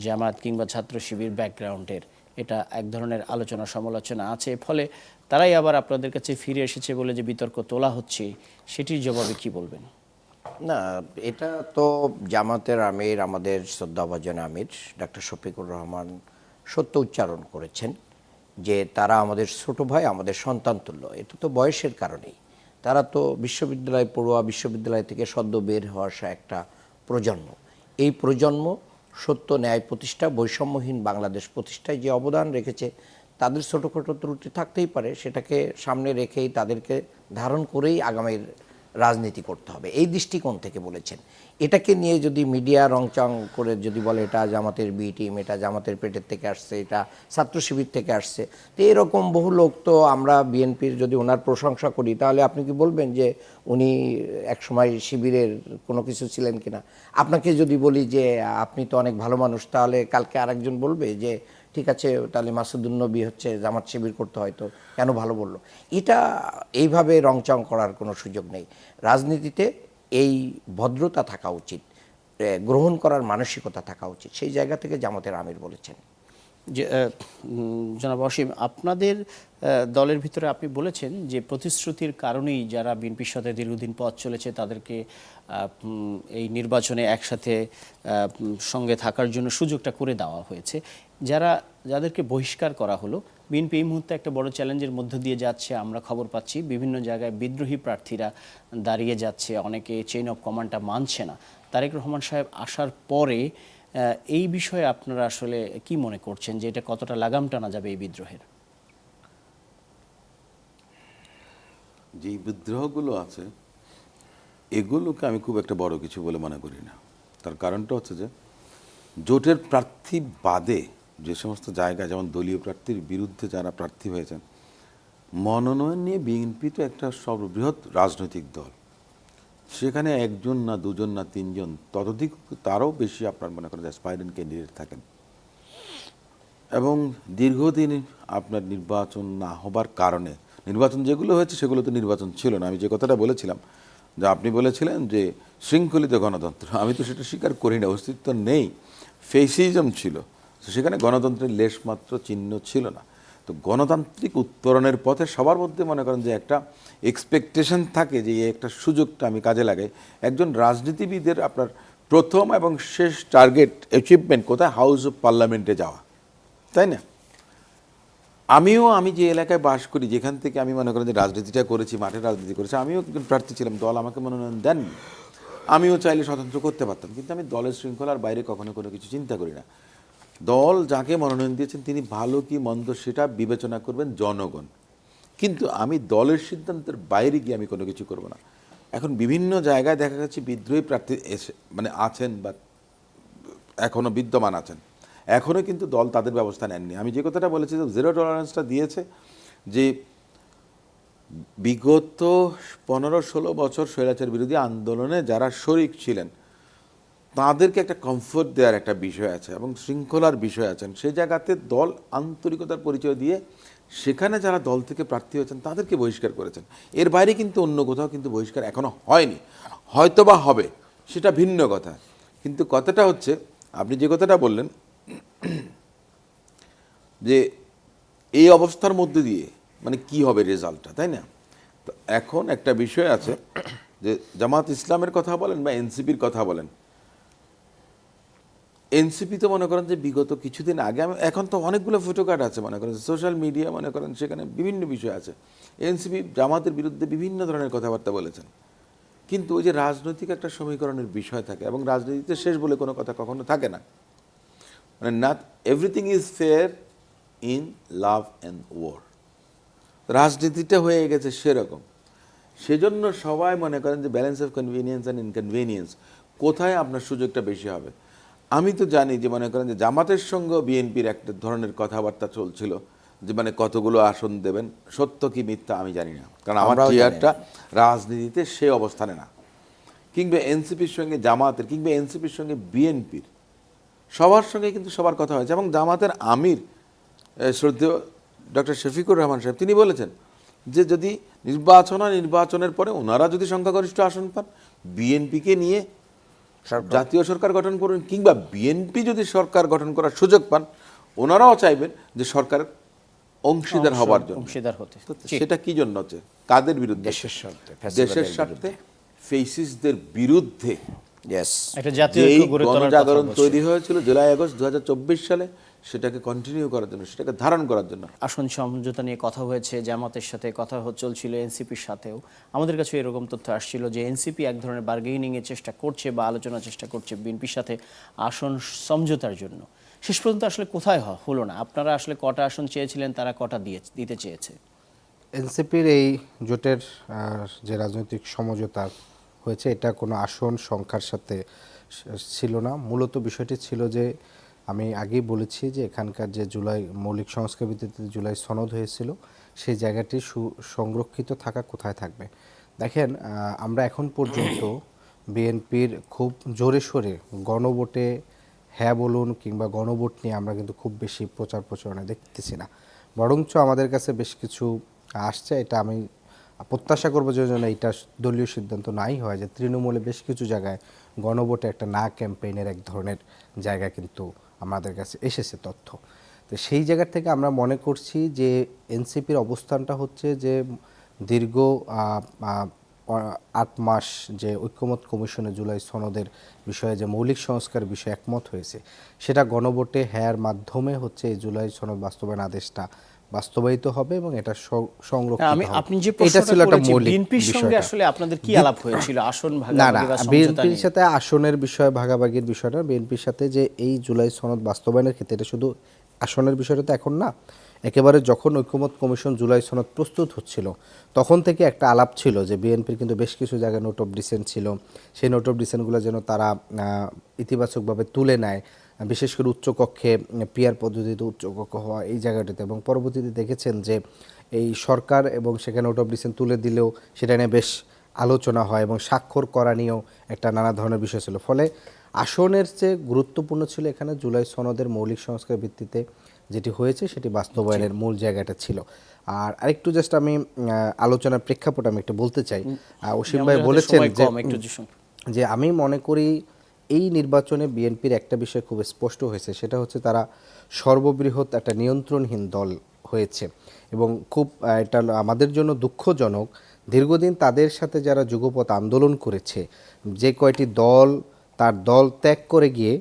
জামাত কিংবা ছাত্র শিবির ব্যাকগ্রাউন্ডের। এটা এক ধরনের আলোচনা সমালোচনা আছে, ফলে তারাই আবার আপনাদের কাছে ফিরে এসেছে বলে যে বিতর্ক তোলা হচ্ছে, সেটির জবাবে কি বলবেন? না, এটা তো জামাতের আমির, আমাদের শ্রদ্ধাভাজন আমির ডক্টর শফিকুর রহমান সত্য উচ্চারণ করেছেন যে তারা আমাদের ছোট ভাই, আমাদের সন্তান তুল্য। এটা তো বয়সের কারণেই। তারা তো বিশ্ববিদ্যালয় পড়ুয়া, বিশ্ববিদ্যালয় থেকে সদ্য বের হওয়া একটা প্রজন্ম। এই প্রজন্ম সত্য, ন্যায় প্রতিষ্ঠা, বৈষম্যহীন বাংলাদেশ প্রতিষ্ঠায় যে অবদান রেখেছে, তাদের ছোটোখাটো ত্রুটি থাকতেই পারে, সেটাকে সামনে রেখেই তাদেরকে ধারণ করেই আগামীর রাজনীতি করতে হবে, এই দৃষ্টিকোণ থেকে বলেছেন। এটাকে নিয়ে যদি মিডিয়া রংচং করে যদি বলে এটা জামাতের বি টিম, এটা জামাতের পেটের থেকে আসছে, এটা ছাত্র শিবির থেকে আসছে, তো এরকম বহু লোক, তো আমরা বিএনপির যদি ওনার প্রশংসা করি তাহলে আপনি কি বলবেন যে উনি একসময় শিবিরের কোনো কিছু ছিলেন কিনা? আপনাকে যদি বলি যে আপনি তো অনেক ভালো মানুষ, তাহলে কালকে আরেকজন বলবে যে ঠিক আছে, তাহলে মাসুদুন নবী হচ্ছে জামাত শিবির করতে, হয়তো কেন ভালো বললো? এটা এইভাবে রংচং করার কোনো সুযোগ নেই। রাজনীতিতে এই ভদ্রতা থাকা উচিত, গ্রহণ করার মানসিকতা থাকা উচিত, সেই জায়গা থেকে জামাতের আমির বলেছেন। যে জনাব অসীম, আপনাদের দলের ভিতরে আপনি বলেছেন যে প্রতিশ্রুতির কারণেই যারা বিএনপির সাথে দীর্ঘদিন পথ চলেছে তাদেরকে এই নির্বাচনে একসাথে সঙ্গে থাকার জন্য সুযোগটা করে দেওয়া হয়েছে। যাদেরকে বহিষ্কার করা হলো, বিএনপি এই মুহূর্তে একটা বড় চ্যালেঞ্জের মধ্য দিয়ে যাচ্ছে। আমরা খবর পাচ্ছি বিভিন্ন জায়গায় বিদ্রোহী প্রার্থীরা দাঁড়িয়ে যাচ্ছে, অনেকে চেইন অফ কমান্ডটা মানছে না। তারেক রহমান সাহেব আসার পরে এই বিষয়ে আপনারা আসলে কি মনে করছেন যে এটা কতটা লাগাম টানা যাবে এই বিদ্রোহের? যে বিদ্রোহগুলো আছে এগুলোকে আমি খুব একটা বড় কিছু বলে মনে করি না। তার কারণটা হচ্ছে যে জোটের প্রার্থী বাদে যে সমস্ত জায়গায়, যেমন দলীয় প্রার্থীর বিরুদ্ধে যারা প্রার্থী হয়েছেন, মনোনয়ন নিয়ে বিএনপি তো একটা সর্ববৃহৎ রাজনৈতিক দল। সেখানে একজন না দুজন না তিনজন, ততোধিক তারও বেশি আপনার মনে করেন অ্যাসপাইরেন্ট ক্যান্ডিডেট থাকেন। এবং দীর্ঘদিন আপনার নির্বাচন না হবার কারণে, নির্বাচন যেগুলো হয়েছে সেগুলো তো নির্বাচন ছিল না। আমি যে কথাটা বলেছিলাম, যে আপনি বলেছিলেন যে শৃঙ্খলিত গণতন্ত্র, আমি তো সেটা স্বীকার করি না, অস্তিত্ব নেই, ফেসিজম ছিল। সেখানে গণতন্ত্রের লেশমাত্র চিহ্ন ছিল না। তো গণতান্ত্রিক উত্তরণের পথে সবার মধ্যে মনে করেন যে একটা এক্সপেকটেশন থাকে যে এই একটা সুযোগটা আমি কাজে লাগাই। একজন রাজনীতিবিদের আপনার প্রথম এবং শেষ টার্গেট অ্যাচিভমেন্ট কোথায়? হাউস অফ পার্লামেন্টে যাওয়া, তাই না? আমি যে এলাকায় বাস করি, যেখান থেকে আমি মনে করেন যে রাজনীতিটা করেছি, মাঠে রাজনীতি করেছি, আমিও একজন প্রার্থী ছিলাম, দল আমাকে মনোনয়ন দেননি। আমিও চাইলে স্বতন্ত্র করতে পারতাম, কিন্তু আমি দলের শৃঙ্খলার বাইরে কখনো কোনো কিছু চিন্তা করি না। দল যাকে মনোনয়ন দিয়েছেন তিনি ভালো কি মন্দ সেটা বিবেচনা করবেন জনগণ, কিন্তু আমি দলের সিদ্ধান্তের বাইরে গিয়ে আমি কোনো কিছু করব না। এখন বিভিন্ন জায়গায় দেখা যাচ্ছে বিদ্রোহী প্রার্থী এসে মানে আছেন বা এখনও বিদ্যমান আছেন, এখনও কিন্তু দল তাদের ব্যবস্থা নেননি। আমি যে কথাটা বলেছি যে জিরো টলারেন্সটা দিয়েছে, যে বিগত 15-16 বছর স্বৈরাচার বিরোধী আন্দোলনে যারা শরিক ছিলেন তাদেরকে একটা কমফোর্ট দেওয়ার একটা বিষয় আছে এবং শৃঙ্খলার বিষয় আছেন। সেই জায়গাতে দল আন্তরিকতার পরিচয় দিয়ে সেখানে যারা দল থেকে প্রার্থী হয়েছেন তাদেরকে বহিষ্কার করেছেন। এর বাইরে কিন্তু অন্য কোথাও কিন্তু বহিষ্কার এখনো হয়নি, হয়তো বা হবে, সেটা ভিন্ন কথা। কিন্তু কথাটা হচ্ছে আপনি যে কথাটা বললেন যে এই অবস্থার মধ্যে দিয়ে মানে কি হবে রেজাল্টটা, তাই না? তো এখন একটা বিষয় আছে যে জামাত ইসলামের কথা বলেন বা এনসিপির কথা বলেন, এনসিপি তো মনে করেন যে বিগত কিছুদিন আগে, এখন তো অনেকগুলো ফটোকার্ড আছে মনে করেন সোশ্যাল মিডিয়া, মনে করেন সেখানে বিভিন্ন বিষয় আছে। এনসিপি জামাতের বিরুদ্ধে বিভিন্ন ধরনের কথাবার্তা বলেছেন, কিন্তু ওই যে রাজনৈতিক একটা সমীকরণের বিষয় থাকে এবং রাজনীতিতে শেষ বলে কোনো কথা কখনো থাকে না। মানে not everything is fair in love and war. রাজনীতিটা হয়ে গেছে সেরকম। সেজন্য সবাই মনে করেন যে balance of convenience and inconvenience, কোথায় আপনার সুযোগটা বেশি হবে। আমি তো জানি যে মনে করেন যে জামাতের সঙ্গেও বিএনপির একটা ধরনের কথাবার্তা চলছিল যে মানে কতগুলো আসন দেবেন, সত্য কি মিথ্যা আমি জানি না, কারণ আমার চেয়ারটা রাজনীতিতে সে অবস্থানে না। কিংবা এনসিপির সঙ্গে জামাতের, কিংবা এনসিপির সঙ্গে বিএনপির, সবার সঙ্গে কিন্তু সবার কথা হয়েছে। এবং জামাতের আমির শ্রদ্ধেয় ডক্টর শফিকুর রহমান সাহেব তিনি বলেছেন যে যদি নির্বাচনের পরে ওনারা যদি সংখ্যাগরিষ্ঠ আসন পান, বিএনপিকে নিয়ে জাতীয় সরকার গঠন করুন, কিংবা বিএনপি যদি সরকার গঠন করার সুযোগ পান, ওনারাও চাইবেন যে সরকারের অংশীদার হবার জন্য। অংশীদার হতে। তো সেটা কি জন্য হচ্ছে? কাদের বিরুদ্ধে? দেশের স্বার্থে, দেশের স্বার্থে, ফেসিসদের বিরুদ্ধে। ইয়েস। একটা জাতীয় যেই ঐক্য গড়ে তোলার কথা গণজাগরণ বলছে। তৈরি হয়েছিল জুলাই আগস্ট 2024 সালে, সেটাকে কন্টিনিউ করার জন্য, সেটাকে ধারণ করার জন্য। আসন সমঝোতা নিয়ে কথা হয়েছে, জামাতের সাথে কথা চলছিল, এনসিপির সাথেও। আমাদের কাছে এরকম তথ্য আসছিল যে এনসিপি এক ধরনের বার্গেনিং এর চেষ্টা করছে বা আলোচনার চেষ্টা করছে বিএনপির সাথে আসন সমঝোতার জন্য। শেষ পর্যন্ত আসলে কোথায় হলো না? আপনারা আসলে কটা আসন চেয়েছিলেন, তারা কটা দিতে চেয়েছে? এনসিপির এই জোটের যে রাজনৈতিক সমঝোতা হয়েছে, এটা কোনো আসন সংখ্যার সাথে ছিল না। মূলত বিষয়টি ছিল যে, আমি আগেই বলেছি যে এখানকার যে জুলাই মৌলিক সংস্কার ভিত্তিতে জুলাই সনদ হয়েছিল, সেই জায়গাটি সংরক্ষিত থাকা কোথায় থাকবে। দেখেন, আমরা এখন পর্যন্ত বিএনপির খুব জোরে সোরে গণভোটে হ্যাঁ বলুন কিংবা গণভোট নিয়ে আমরা কিন্তু খুব বেশি প্রচার প্রচারণা দেখতেছি না। বরঞ্চ আমাদের কাছে বেশ কিছু আসছে, এটা আমি প্রত্যাশা করবো যে যেন এইটা দলীয় সিদ্ধান্ত নাই হয়, যে তৃণমূলে বেশ কিছু জায়গায় গণভোটে একটা না ক্যাম্পেইনের এক ধরনের জায়গা কিন্তু আমাদের কাছে এসেছে তথ্য। তো সেই জায়গা থেকে আমরা মনে করছি যে এনসিপির অবস্থানটা হচ্ছে যে দীর্ঘ 8 মাস যে ঐক্যমত কমিশনে জুলাই সনদের বিষয়ে যে মৌলিক সংস্কার বিষয়ে একমত হয়েছে, সেটা গণভোটে হ্যার মাধ্যমে হচ্ছে এই জুলাই সনদ বাস্তবায়ন আদেশটা বাস্তবায়িত হবে এবং এটা সংরক্ষিত হবে। আপনি যে এটা ছিল একটা প্রশ্নটা মৌলিক বিএনপির সঙ্গে বিষয়। আসলে আপনাদের কি আলাপ হয়েছিল আসন না ভাগাভাগি বা সমঝোতা বিএনপির নিয়ে? সাথে আসনের বিষয় ভাগাভাগির বিষয়টা, বিএনপির সাথে যে এই জুলাই সনদ বাস্তবায়নের ক্ষেত্রে এটা শুধু আসনের বিষয়টা তো এখন না, একেবারে যখন ঐক্যমত কমিশন জুলাই সনদ প্রস্তুত হচ্ছিল তখন থেকে একটা আলাপ ছিল যে বিএনপির কিন্তু বেশ কিছু জায়গায় নোট অফ ডিসেন্ট ছিল, সেই নোট অফ ডিসেন্টগুলো যেন তারা ইতিবাচকভাবে তুলে নেয়, বিশেষ করে উচ্চকক্ষে পিয়ার পদ্ধতিতে উচ্চকক্ষ হওয়া এই জায়গাটিতে। এবং পরবর্তীতে দেখেছেন যে এই সরকার এবং সেখানে নোট অফ ডিসেন্ট তুলে দিলেও সেটা নিয়ে বেশ আলোচনা হয় এবং স্বাক্ষর করা নিয়েও একটা নানা ধরনের বিষয় ছিল। ফলে আসনের চেয়ে গুরুত্বপূর্ণ ছিল এখানে জুলাই সনদের মৌলিক সংস্কার ভিত্তিতে যেটি হয়েছে সেটি বাস্তবায়নের মূল জায়গাটা ছিল। আর আরেকটু জাস্ট আমি আলোচনার প্রেক্ষাপট আমি একটু বলতে চাই। অসীম ভাই বলেছেন যে আমি মনে করি এই নির্বাচনে বিএনপির একটা বিষয় খুব স্পষ্ট হয়েছে, সেটা হচ্ছে তারা সর্ববৃহৎ একটা নিয়ন্ত্রণহীন দল হয়েছে এবং খুব এটা আমাদের জন্য দুঃখজনক। দীর্ঘদিন তাদের সাথে যারা যুগপৎ আন্দোলন করেছে, যে কয়টি দল তার দল ত্যাগ করে গিয়ে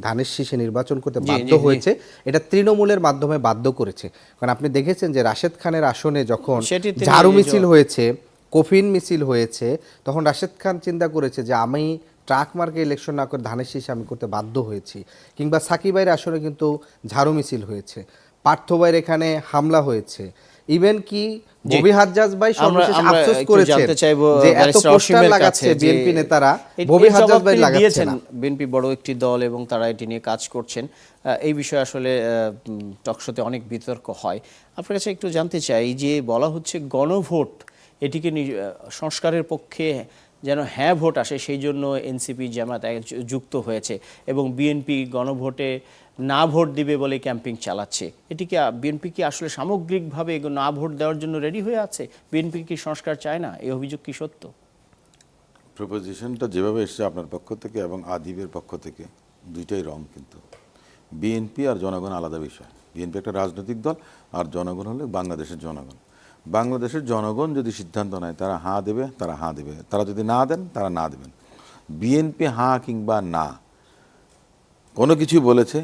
ধানের শীষে নির্বাচন করতে বাধ্য হয়েছে, এটা তৃণমূলের মাধ্যমে বাধ্য করেছে। কারণ আপনি দেখেছেন যে রাশেদ খানের আসনে যখন ঝাড়ু মিছিল হয়েছে, কফিন মিছিল হয়েছে, তখন রাশেদ খান চিন্তা করেছে যে আমি ট্রাক মার্কে ইলেকশন না করে ধানের শীষে আমি করতে বাধ্য হয়েছি। কিংবা সাকিব ভাইয়ের আসনে কিন্তু ঝাড়ু মিছিল হয়েছে, পার্থ ভাইয়ের এখানে হামলা হয়েছে, ইভেন কি ববি হাজ্জাজ ভাই সর্বশেষ আফসোস করেছেন যে এত পোস্টার লাগাচ্ছে বিএনপি নেতারা, ববি হাজ্জাজ ভাই লাগাচ্ছেন না। বিএনপি বড় একটি দল এবং তারা এটি নিয়ে কাজ করছেন, এই বিষয়ে আসলে টকশোতে অনেক বিতর্ক হয়। আপনার কাছে একটু জানতে চাই যে বলা হচ্ছে গণভোট এটিকে সংস্কারের পক্ষে যেন হ্যাঁ ভোট আসে, সেই জন্য এনসিপি জামাত যুক্ত হয়েছে এবং বিএনপি গণভোটে না ভোট দিবে বলে ক্যাম্পিং চালাচ্ছে। এটি কি বিএনপি কি আসলে সামগ্রিকভাবে না ভোট দেওয়ার জন্য রেডি হয়ে আছে? বিএনপি কি সংস্কার চায় না? এই অভিযোগ কি সত্য? প্রপোজিশনটা যেভাবে এসছে আপনার পক্ষ থেকে এবং আদিবের পক্ষ থেকে, দুইটাই রং। কিন্তু বিএনপি আর জনগণ আলাদা বিষয়। বিএনপি একটা রাজনৈতিক দল আর জনগণ হলে বাংলাদেশের জনগণ। বাংলাদেশের জনগণ যদি সিদ্ধান্ত নেয় তারা হাঁ দেবে, তারা হাঁ দেবে, তারা যদি না দেন তারা না দেবেন। বিএনপি হাঁ কিংবা না কোনো কিছু বলেছে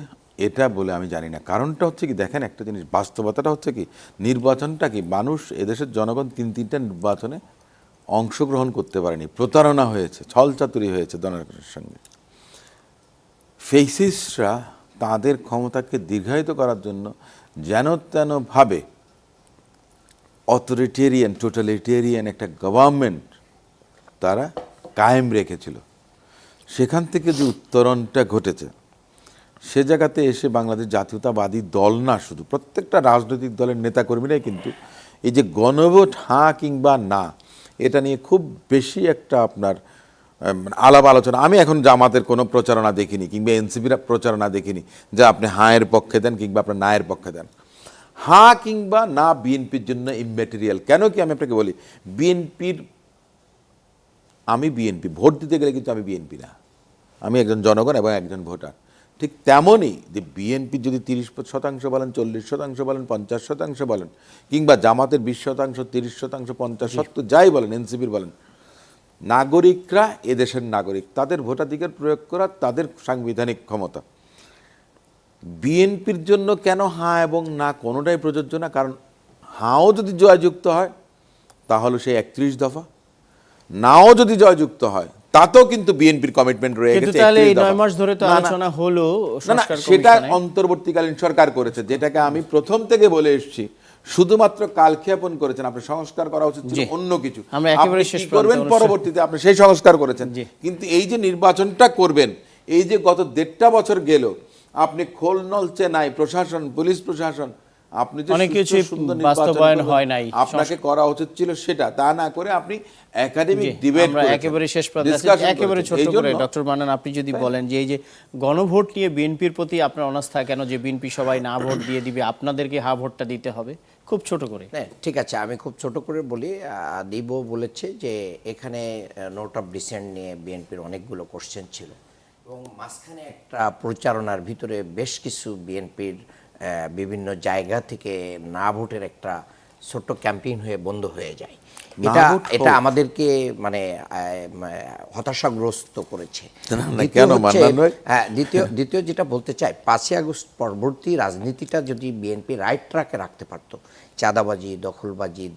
এটা বলে আমি জানি না। কারণটা হচ্ছে কি, দেখেন একটা জিনিস, বাস্তবতাটা হচ্ছে কি, নির্বাচনটা কি, মানুষ এদেশের জনগণ তিনটা নির্বাচনে অংশগ্রহণ করতে পারেনি, প্রতারণা হয়েছে, ছলচাতুরি হয়েছে জনগণের সঙ্গে। ফেসিস্টরা তাদের ক্ষমতাকে দীর্ঘায়িত করার জন্য যেন তেনভাবে অথরিটেরিয়ান, টোটালিটেরিয়ান একটা গভর্নমেন্ট তারা কায়েম রেখেছিল। সেখান থেকে যে উত্তরণটা ঘটেছে, সে জায়গাতে এসে বাংলাদেশ জাতীয়তাবাদী দল না, শুধু প্রত্যেকটা রাজনৈতিক দলের নেতাকর্মীরাই কিন্তু এই যে গণভোট হাঁ কিংবা না, এটা নিয়ে খুব বেশি একটা আপনার আলাপ আলোচনা। আমি এখন জামাতের কোনো প্রচারণা দেখিনি কিংবা এনসিপির প্রচারণা দেখিনি যে আপনি হাঁয়ের পক্ষে দেন কিংবা আপনার নায়ের পক্ষে দেন। হাঁ কিংবা না বিএনপির জন্য ইম্যাটেরিয়াল। কেন কি আমি আপনাকে বলি, আমি বিএনপি ভোট দিতে গেলে কিন্তু আমি বিএনপি না, আমি একজন জনগণ এবং একজন ভোটার। ঠিক তেমনই যে বিএনপি যদি 30% বলেন, 40% বলেন, 50% বলেন, কিংবা জামাতের 20%, 30%, 50% যাই বলেন, এনসিপির বলেন, নাগরিকরা এদেশের নাগরিক, তাদের ভোটাধিকার প্রয়োগ করা তাদের সাংবিধানিক ক্ষমতা। বিএনপির জন্য কেন হাঁ এবং না কোনোটাই প্রযোজ্য না, কারণ হাঁও যদি জয়যুক্ত হয় তাহলে সেই 31 দফা, নাও যদি জয়যুক্ত হয় তাতেও কিন্তু বিএনপির কমিটমেন্ট রয়ে কিন্তু গেছে তাহলে এই 31 দফা। 9 মাস ধরে তো না, না, আলোচনা হলো না, না, সংস্কার সেটা কমিশনে। অন্তর্বর্তীকালীন সরকার করেছে, যেটাকে আমি প্রথম থেকে বলে এসেছি, শুধুমাত্র কালক্ষেপণ করেছেন। আপনি সংস্কার করা উচিত ছিল জি। অন্য কিছু, আমরা একেবারে আপনি শেষ কি প্রান্তে করবেন অনুষ্ঠান- পরবর্তীতে, আপনি সেই সংস্কার করেছেন। জি। কিন্তু এই যে নির্বাচনটা করবেন, এই যে গত 1.5 বছর গেল, আপনি খোল নলচে নাই প্রশাসন, পুলিশ প্রশাসন, আপনি যে অনেক সুষ্ঠু কিছুই সুন্দর নির্বাচন বাস্তবায়ন করবেন, হয় নাই। আপনাকে করা উচিত ছিল সেটা, তা না করে আপনি একাডেমিক জি, ডিবেট আমরা একেবারে শেষ প্রান্তে আছি। একেবারে ছোট করে ডক্টর মান্নান, আপনি যদি বলেন যে এই যে গণভোট নিয়ে বিএনপির প্রতি আপনার অনাস্থা কেন, যে বিএনপি সবাই না ভোট দিয়ে দিবে, আপনাদেরকে হা ভোটটা দিতে হবে, খুব ছোট করে। হ্যাঁ, ঠিক আছে, আমি খুব ছোট করে বলি। দিব বলেছে যে এখানে নোট অফ ডিসেন্ট নিয়ে বিএনপির অনেকগুলো কোশ্চেন ছিল এবং মাঝখানে একটা প্রচারণার ভিতরে বেশ কিছু বিএনপির বিভিন্ন জায়গা থেকে না ভোটের একটা ছোট্ট ক্যাম্পেইন হয়ে বন্ধ হয়ে যায়। এটা ভোট এটা হোক। আমাদেরকে মানে হতাশাগ্রস্ত করেছে। দ্বিতীয় কেন হচ্ছে- মান্নান ভাই? হ্যাঁ, দ্বিতীয় যেটা বলতে চাই, 5ই আগস্ট পরবর্তী রাজনীতিটা যদি বিএনপি রাইট ট্র্যাকে রাখতে পারতো, চাঁদাবাজি, দখলবাজি,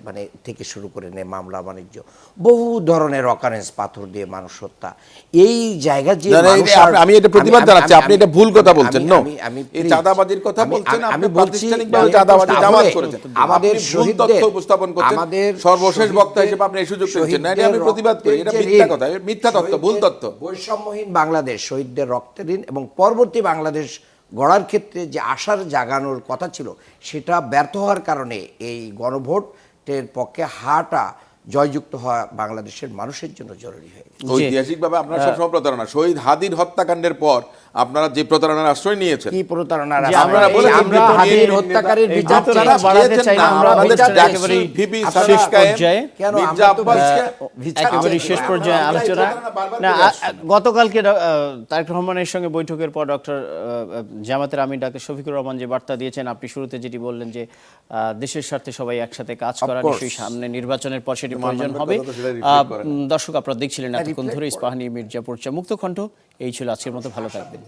মানে থেকে শুরু করে মামলা বাণিজ্য, বহু ধরনের অকারেন্স, পাথর দিয়ে মানুষ হত্যা, এই জায়গা যে না, না, মানুষ আপনি- আমি এটা প্রতিবাদ জানাচ্ছি, আপনি এটা ভুল কথা বলছেন। নো, এই please, চাঁদাবাজির কথা বলছেন, আমি আপনি বলছি প্রাতিষ্ঠানিকভাবে যে চাঁদাবাজি তাহলে জামাত করেছেন। আমাদের আপনি ভুল তথ্য শহীদদের- উপস্থাপন করছেন। আমাদের সর্বশেষ বক্তা শহীদদের- হিসেবে আপনি এই সুযোগ পেয়েছেন না, এটা আমি শহীদদের প্রতিবাদ করি। এটা রক্তের যে মিথ্যা ঋণ, কথা, মিথ্যা তথ্য, ভুল তথ্য। বৈষম্যহীন বাংলাদেশ, শহীদদের রক্তের ঋণ এবং পরবর্তী বাংলাদেশ গড়ার ক্ষেত্রে যে আশার জাগানোর কথা ছিল, সেটা ব্যর্থ হওয়ার কারণে এই গণভোটের পক্ষে হাটা জয়যুক্ত হওয়া বাংলাদেশের মানুষের জন্য জরুরি হয়ে গেছে। ঐতিহাসিকভাবে আপনারা সবসময় প্রতারণা, শহীদ হাদির হত্যাকাণ্ডের পর আপনারা যে প্রতারণার আশ্রয় নিয়েছেন, কি প্রতারণার যে আশ্রয়? আপনারা বলেছেন আমরা বিএনপি হাদির হত্যাকারীর এই বিচার যতটা চাই। বাড়াতে চাই না, আমরা আমাদের বিচারটা ডাকসু, একেবারেই ভিপি আপনারা সাদিক কায়েম, পর্যায়ে, কেন মির্জা আমরা তো আব্বাসকে বিচার একেবারে চাই। শেষ পর্যায়ে আমরা এই আলোচনা। প্রতারণা বারবার না, করে আসছি। গতকালকে তারেক রহমানের সঙ্গে বৈঠকের পর ডক্টর জামাতের আমির ডাক্তার শফিকুর রহমান যে বার্তা দিয়েছেন, আপনি শুরুতে যেটি বললেন যে দেশের স্বার্থে সবাই একসাথে কাজ করা, course. নিশ্চয়ই সামনে নির্বাচনের পর সেটি মান্নান প্রয়োজন ভাই হবে। কথা তো সেটা reflect করে না। দর্শক, আপনারা দেখছিলেন এতক্ষণ reflect ধরে করে। ইস্পাহানী মির্জাপুর মুক্তকণ্ঠ। এই ছিল আজকের মতো, ভালো থাকবেন।